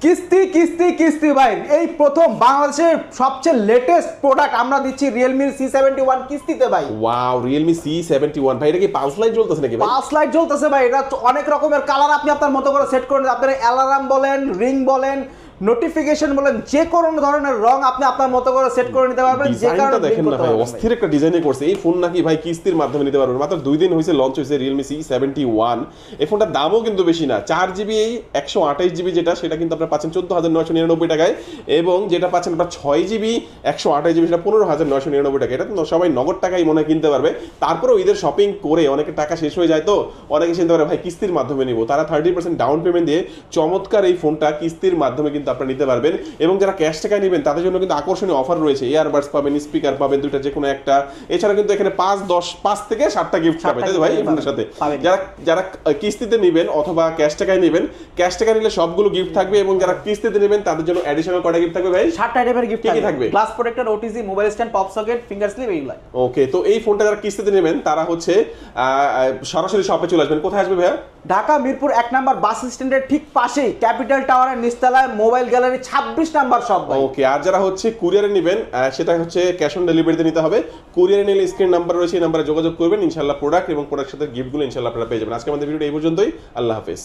কিস্তি কিস্তি কিস্তি ভাই, এই প্রথম বাংলাদেশের সবচেয়ে লেটেস্ট প্রোডাক্ট আমরা দিচ্ছি Realme C71 কিস্তিতে ভাই। ওয়াও, Realme C71 ভাই, এটা কি পালস লাইট জ্বলতেছে নাকি ভাই? পালস লাইট জ্বলতেছে ভাই, এটা অনেক রকমের কালার আপনি আপনার মতো করে সেট করে আপনার অ্যালার্ম বলেন, রিং বলেন, নোটিফিকেশন বলেন, যে কোনো ধরনের রং আপনি আপনার মতো করে সেট করে নিতে পারবেন। যে ডিজাইনটা দেখেন না ভাই, অস্থির একটা ডিজাইনে করছে। এই ফোন নাকি ভাই কিস্তির মাধ্যমে নিতে পারবেন। মাত্র 2 দিন হয়েছে লঞ্চ হয়েছে Realme C71। এই ফোনটার দামও কিন্তু বেশি না, 4GB 128GB যেটা, সেটা কিন্তু আপনারা পাচ্ছেন 14,999 টাকায়, এবং যেটা পাচ্ছেন আপনারা 6GB 128GB সেটা 15,999 টাকা। এটা তো সবাই নগদ টাকায় মনে হয় কিনতে পারবে। তারপরেও ঈদের শপিং করে অনেকের টাকা শেষ হয়ে যায়, তো অনেকে চিন্তা করে ভাই কিস্তির মাধ্যমে নিব, তারা 30% ডাউন পেমেন্ট দিয়ে চমৎকার এই ফোনটা কিস্তির মাধ্যমে কিন্তু আপনারা নিতে পারবেন। এবং যারা ক্যাশ টাকায় নেবেন তাদের জন্য কিন্তু আকর্ষণীয় অফার রয়েছে, ইয়ারবাডস পাবেন, স্পিকার পাবেন, দুইটা যে কোনো একটা। এছাড়া কিন্তু এখানে 5 থেকে 7টা গিফট পাবেন, তাই তো ভাই এই ফোনের সাথে? যারা কিস্তিতে নেবেন অথবা ক্যাশ টাকায় নেবেন, ক্যাশ টাকা নিলে সবগুলো গিফট থাকবে, এবং যারা কিস্তিতে নেবেন তাদের জন্য অ্যাডিশনাল কয়টা গিফট থাকবে ভাই? 7টা আইটেমের গিফট থাকবে। Glass protector, OTG, mobile stand, pop socket, finger slip, এইগুলা। ওকে, তো এই ফোনটা যারা কিস্তিতে নেবেন তারা হচ্ছে সরাসরি শপে চলে আসবেন। কোথায় আসবে ভাইয়া? ঢাকা মিরপুর 1 নাম্বার বাস স্ট্যান্ডের ঠিক পাশেই ক্যাপিটাল টাওয়ারের নিচতলায় মোবাইল গ্যালারি 26 নাম্বার শপ ভাই। ওকে, আর যারা হচ্ছে কুরিয়ারে নেবেন সেটা হচ্ছে ক্যাশ অন ডেলিভারিতে নিতে হবে। কুরিয়ারে নিলে স্ক্রিন নাম্বার রয়েছে, এই নাম্বারে যোগাযোগ করবেন, ইনশাআল্লাহ প্রোডাক্ট এবং প্রোডাক্টের সাথে গিফটগুলো ইনশাআল্লাহ আপনারা পেয়ে যাবেন। আজকে আমাদের ভিডিওটা এই পর্যন্তই। আল্লাহ হাফেজ।